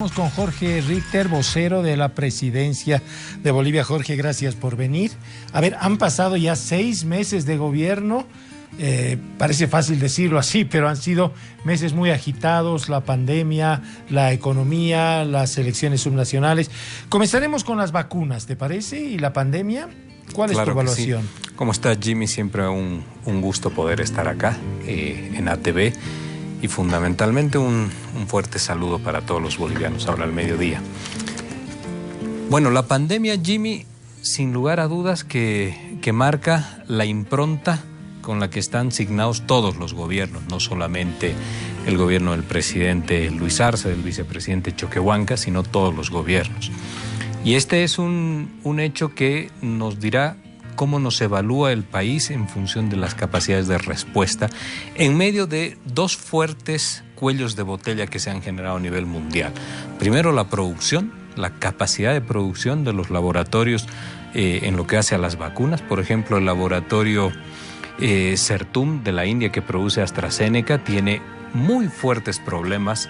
Estamos con Jorge Richter, vocero de la presidencia de Bolivia. Jorge, gracias por venir. A ver, han pasado ya 6 meses de gobierno. Parece fácil decirlo así, pero han sido meses muy agitados, la pandemia, la economía, las elecciones subnacionales. Comenzaremos con las vacunas, ¿te parece? ¿Y la pandemia? ¿Cuál es tu evaluación? Sí. ¿Cómo estás, Jimmy? Siempre un gusto poder estar acá en ATV. Y fundamentalmente un fuerte saludo para todos los bolivianos ahora al mediodía. Bueno, la pandemia, Jimmy, sin lugar a dudas que marca la impronta con la que están signados todos los gobiernos, no solamente el gobierno del presidente Luis Arce, del vicepresidente Choquehuanca, sino todos los gobiernos. Y este es un hecho que nos dirá cómo nos evalúa el país en función de las capacidades de respuesta en medio de dos fuertes cuellos de botella que se han generado a nivel mundial. Primero, la producción, la capacidad de producción de los laboratorios en lo que hace a las vacunas. Por ejemplo, el laboratorio Sertum de la India, que produce AstraZeneca, tiene muy fuertes problemas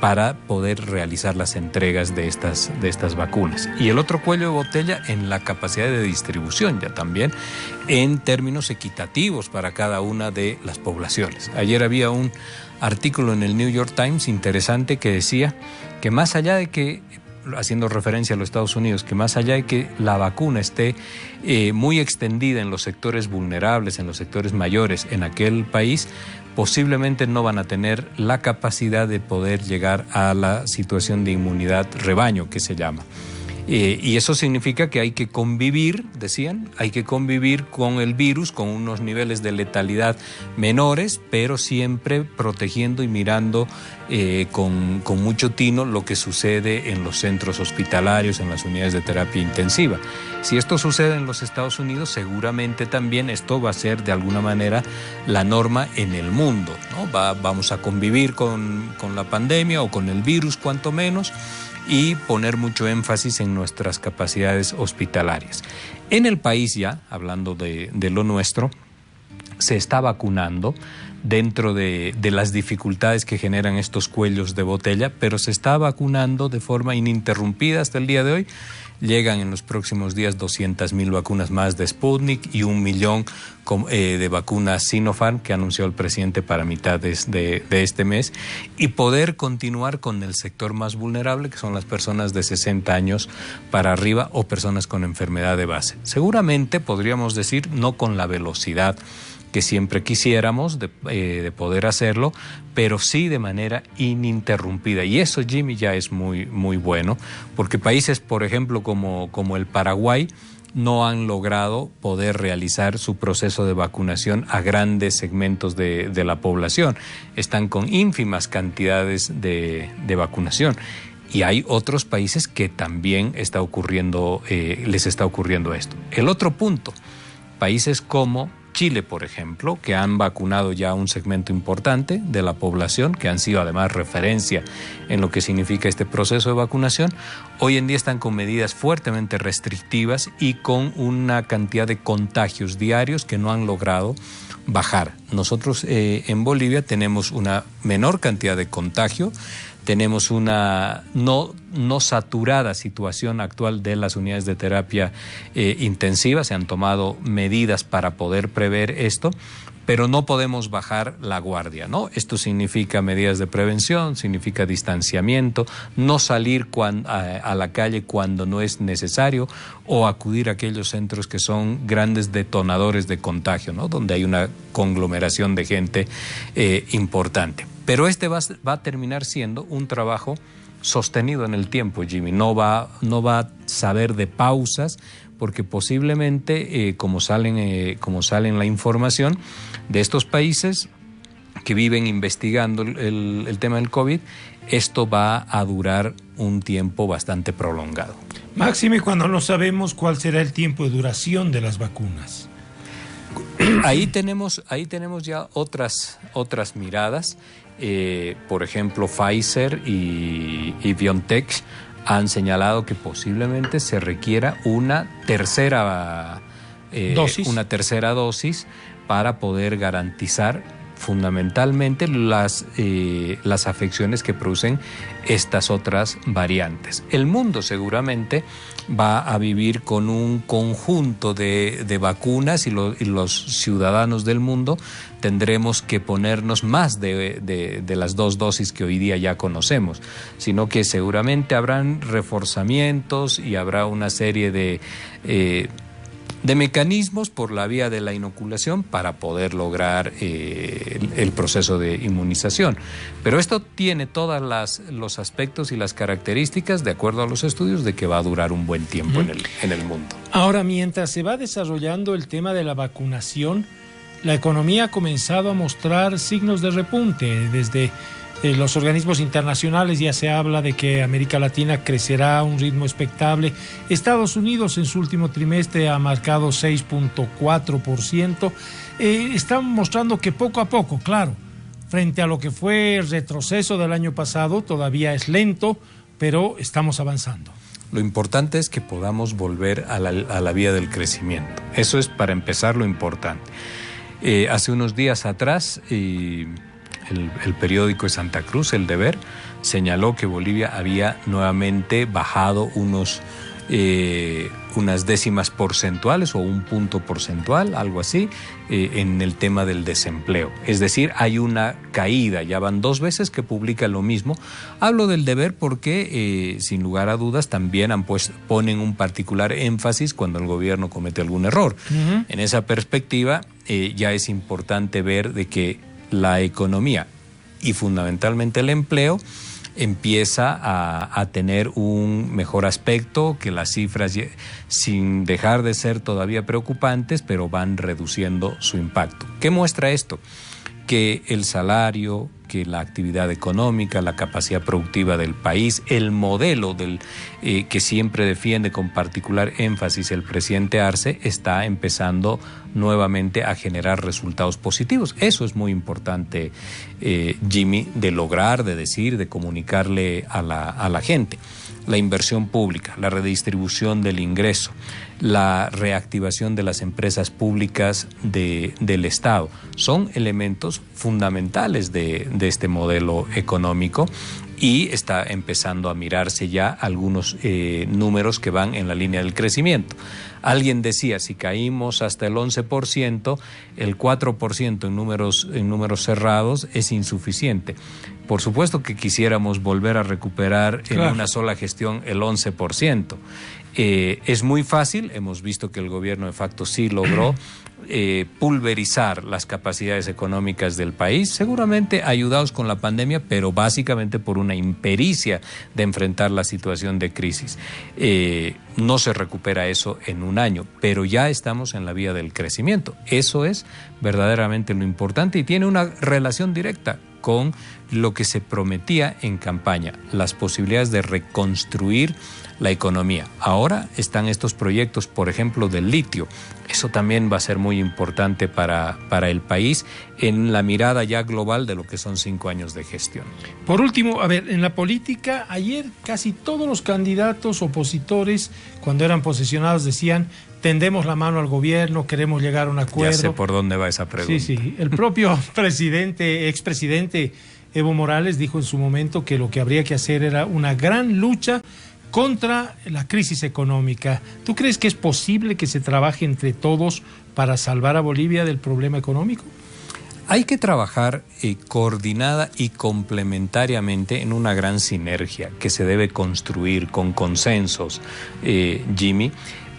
para poder realizar las entregas de estas vacunas. Y el otro cuello de botella en la capacidad de distribución, ya también en términos equitativos para cada una de las poblaciones. Ayer había un artículo en el New York Times interesante que decía que más allá de que, haciendo referencia a los Estados Unidos, que más allá de que la vacuna esté muy extendida en los sectores vulnerables, en los sectores mayores en aquel país, posiblemente no van a tener la capacidad de poder llegar a la situación de inmunidad rebaño, que se llama. Y eso significa que hay que convivir, decían, hay que convivir con el virus, con unos niveles de letalidad menores, pero siempre protegiendo y mirando con mucho tino lo que sucede en los centros hospitalarios, en las unidades de terapia intensiva. Si esto sucede en los Estados Unidos, seguramente también esto va a ser de alguna manera la norma en el mundo, ¿no? Vamos a convivir con la pandemia o con el virus, cuanto menos, y poner mucho énfasis en nuestras capacidades hospitalarias. En el país ya, hablando de lo nuestro, se está vacunando dentro de las dificultades que generan estos cuellos de botella, pero se está vacunando de forma ininterrumpida hasta el día de hoy. Llegan en los próximos días 200,000 vacunas más de Sputnik y 1,000,000 de vacunas Sinopharm que anunció el presidente para mitad de este mes, y poder continuar con el sector más vulnerable, que son las personas de 60 años para arriba o personas con enfermedad de base. Seguramente podríamos decir no con la velocidad que siempre quisiéramos de poder hacerlo, pero sí de manera ininterrumpida. Y eso, Jimmy, ya es muy, muy bueno, porque países, por ejemplo, como el Paraguay, no han logrado poder realizar su proceso de vacunación a grandes segmentos de la población. Están con ínfimas cantidades de vacunación. Y hay otros países que también les está ocurriendo esto. El otro punto, países como Chile, por ejemplo, que han vacunado ya un segmento importante de la población, que han sido además referencia en lo que significa este proceso de vacunación, hoy en día están con medidas fuertemente restrictivas y con una cantidad de contagios diarios que no han logrado bajar. Nosotros en Bolivia tenemos una menor cantidad de contagio, tenemos una no saturada situación actual de las unidades de terapia intensiva. Se han tomado medidas para poder prever esto, pero no podemos bajar la guardia, ¿no? Esto significa medidas de prevención, significa distanciamiento, no salir a la calle cuando no es necesario, o acudir a aquellos centros que son grandes detonadores de contagio, ¿no? Donde hay una conglomeración de gente importante. Pero va a terminar siendo un trabajo sostenido en el tiempo, Jimmy. No va a saber de pausas, porque posiblemente, como sale en la información de estos países que viven investigando el tema del COVID, esto va a durar un tiempo bastante prolongado. Máxime cuando no sabemos cuál será el tiempo de duración de las vacunas. Ahí tenemos ya otras miradas. Por ejemplo, Pfizer y BioNTech han señalado que posiblemente se requiera una tercera dosis para poder garantizar fundamentalmente las afecciones que producen estas otras variantes. El mundo seguramente va a vivir con un conjunto de vacunas y los ciudadanos del mundo tendremos que ponernos más de las 2 dosis que hoy día ya conocemos, sino que seguramente habrán reforzamientos y habrá una serie de mecanismos por la vía de la inoculación para poder lograr el proceso de inmunización. Pero esto tiene todos los aspectos y las características, de acuerdo a los estudios, de que va a durar un buen tiempo en el mundo. Ahora, mientras se va desarrollando el tema de la vacunación, la economía ha comenzado a mostrar signos de repunte. Desde los organismos internacionales ya se habla de que América Latina crecerá a un ritmo expectable. Estados Unidos en su último trimestre ha marcado 6.4%. Están mostrando que poco a poco, claro, frente a lo que fue el retroceso del año pasado, todavía es lento, pero estamos avanzando. Lo importante es que podamos volver a la vía del crecimiento. Eso es, para empezar, lo importante. Hace unos días atrás, el periódico de Santa Cruz, El Deber, señaló que Bolivia había nuevamente bajado unas décimas porcentuales o un punto porcentual, algo así, en el tema del desempleo. Es decir, hay una caída, ya van 2 veces que publica lo mismo. Hablo del Deber porque, sin lugar a dudas, también ponen un particular énfasis cuando el gobierno comete algún error. Uh-huh. En esa perspectiva, ya es importante ver de que la economía y fundamentalmente el empleo empieza a tener un mejor aspecto, que las cifras, sin dejar de ser todavía preocupantes, pero van reduciendo su impacto. ¿Qué muestra esto? Que el salario, que la actividad económica, la capacidad productiva del país, el modelo que siempre defiende con particular énfasis el presidente Arce, está empezando nuevamente a generar resultados positivos. Eso es muy importante, Jimmy, de lograr, de decir, de comunicarle a la gente. La inversión pública, la redistribución del ingreso, la reactivación de las empresas públicas del Estado, son elementos fundamentales de este modelo económico, y está empezando a mirarse ya algunos números que van en la línea del crecimiento. Alguien decía, si caímos hasta el 11%, el 4% en números cerrados es insuficiente. Por supuesto que quisiéramos volver a recuperar en una sola gestión el 11%. Es muy fácil, hemos visto que el gobierno de facto sí logró pulverizar las capacidades económicas del país, seguramente ayudados con la pandemia, pero básicamente por una impericia de enfrentar la situación de crisis. No se recupera eso en un año, pero ya estamos en la vía del crecimiento. Eso es verdaderamente lo importante y tiene una relación directa con lo que se prometía en campaña, las posibilidades de reconstruir la economía. Ahora están estos proyectos, por ejemplo, del litio. Eso también va a ser muy importante para el país en la mirada ya global de lo que son 5 años de gestión. Por último, a ver, en la política, ayer casi todos los candidatos opositores, cuando eran posesionados, decían: tendemos la mano al gobierno, queremos llegar a un acuerdo. Ya sé por dónde va esa pregunta. Sí. El propio expresidente Evo Morales dijo en su momento que lo que habría que hacer era una gran lucha contra la crisis económica. ¿Tú crees que es posible que se trabaje entre todos para salvar a Bolivia del problema económico? Hay que trabajar coordinada y complementariamente en una gran sinergia que se debe construir con consensos, Jimmy,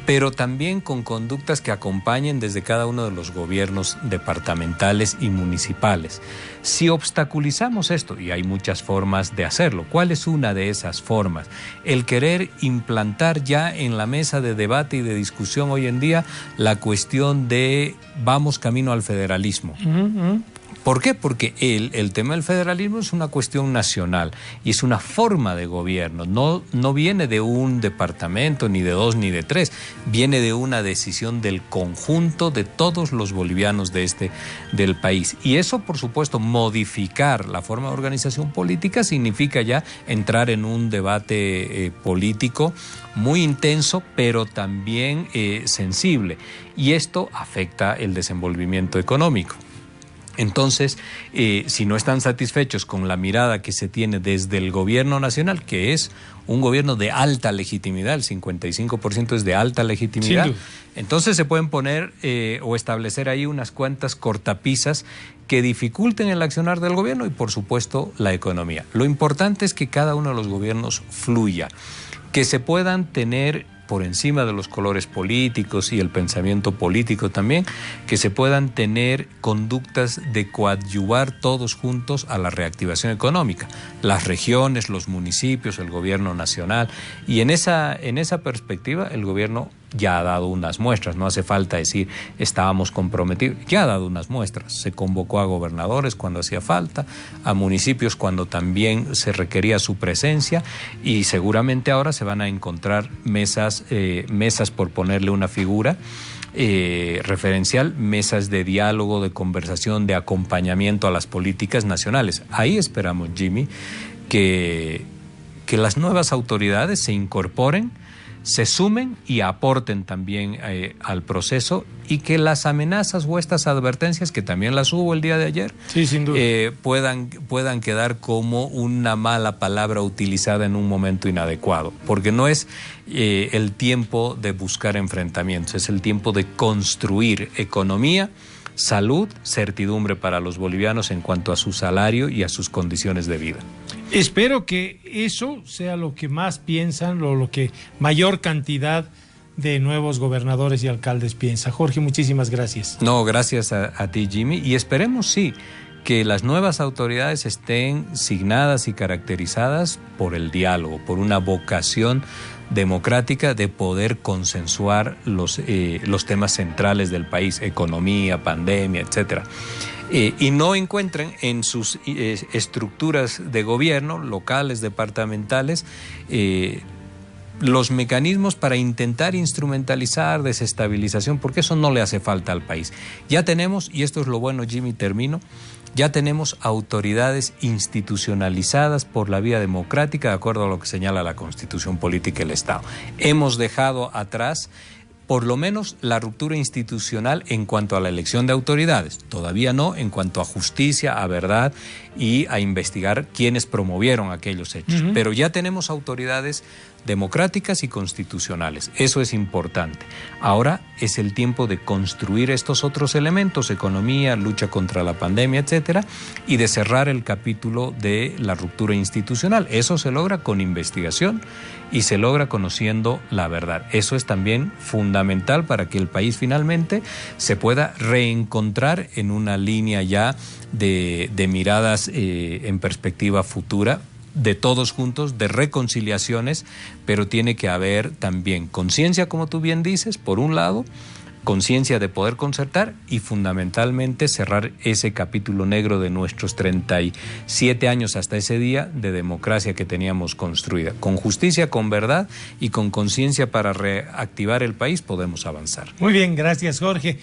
pero también con conductas que acompañen desde cada uno de los gobiernos departamentales y municipales. Si obstaculizamos esto, y hay muchas formas de hacerlo, ¿cuál es una de esas formas? El querer implantar ya en la mesa de debate y de discusión hoy en día la cuestión de vamos camino al federalismo. Uh-huh. ¿Por qué? Porque el tema del federalismo es una cuestión nacional y es una forma de gobierno. No viene de un departamento, ni de 2, ni de 3. Viene de una decisión del conjunto de todos los bolivianos del país. Y eso, por supuesto, modificar la forma de organización política significa ya entrar en un debate político muy intenso, pero también sensible. Y esto afecta el desenvolvimiento económico. Entonces, si no están satisfechos con la mirada que se tiene desde el gobierno nacional, que es un gobierno de alta legitimidad, el 55% es de alta legitimidad, entonces se pueden poner o establecer ahí unas cuantas cortapisas que dificulten el accionar del gobierno y, por supuesto, la economía. Lo importante es que cada uno de los gobiernos fluya, que se puedan tener por encima de los colores políticos y el pensamiento político también, que se puedan tener conductas de coadyuvar todos juntos a la reactivación económica, las regiones, los municipios, el gobierno nacional, y en esa perspectiva el gobierno ya ha dado unas muestras, no hace falta decir estábamos comprometidos, ya ha dado unas muestras, se convocó a gobernadores cuando hacía falta, a municipios cuando también se requería su presencia, y seguramente ahora se van a encontrar mesas por ponerle una figura referencial, mesas de diálogo, de conversación, de acompañamiento a las políticas nacionales. Ahí esperamos, Jimmy, que las nuevas autoridades se incorporen, se sumen y aporten también al proceso, y que las amenazas o estas advertencias, que también las hubo el día de ayer, sí, sin duda, puedan quedar como una mala palabra utilizada en un momento inadecuado, porque no es el tiempo de buscar enfrentamientos, es el tiempo de construir economía, salud, certidumbre para los bolivianos en cuanto a su salario y a sus condiciones de vida. Espero que eso sea lo que más piensan, lo que mayor cantidad de nuevos gobernadores y alcaldes piensa. Jorge, muchísimas gracias. No, gracias a ti, Jimmy, y esperemos, sí, que las nuevas autoridades estén signadas y caracterizadas por el diálogo, por una vocación democrática de poder consensuar los temas centrales del país, economía, pandemia, etcétera. Y no encuentren en sus estructuras de gobierno, locales, departamentales, los mecanismos para intentar instrumentalizar desestabilización, porque eso no le hace falta al país. Ya tenemos, y esto es lo bueno, Jimmy, termino, ya tenemos autoridades institucionalizadas por la vía democrática, de acuerdo a lo que señala la Constitución Política del Estado. Hemos dejado atrás por lo menos la ruptura institucional en cuanto a la elección de autoridades, todavía no en cuanto a justicia, a verdad y a investigar quiénes promovieron aquellos hechos, pero ya tenemos autoridades democráticas y constitucionales, eso es importante. Ahora es el tiempo de construir estos otros elementos, economía, lucha contra la pandemia, etcétera, y de cerrar el capítulo de la ruptura institucional. Eso se logra con investigación y se logra conociendo la verdad. Eso es también fundamental para que el país finalmente se pueda reencontrar en una línea ya de miradas en perspectiva futura, de todos juntos, de reconciliaciones, pero tiene que haber también conciencia, como tú bien dices, por un lado, conciencia de poder concertar y fundamentalmente cerrar ese capítulo negro de nuestros 37 años hasta ese día de democracia que teníamos construida. Con justicia, con verdad y con conciencia para reactivar el país podemos avanzar. Muy bien, gracias, Jorge.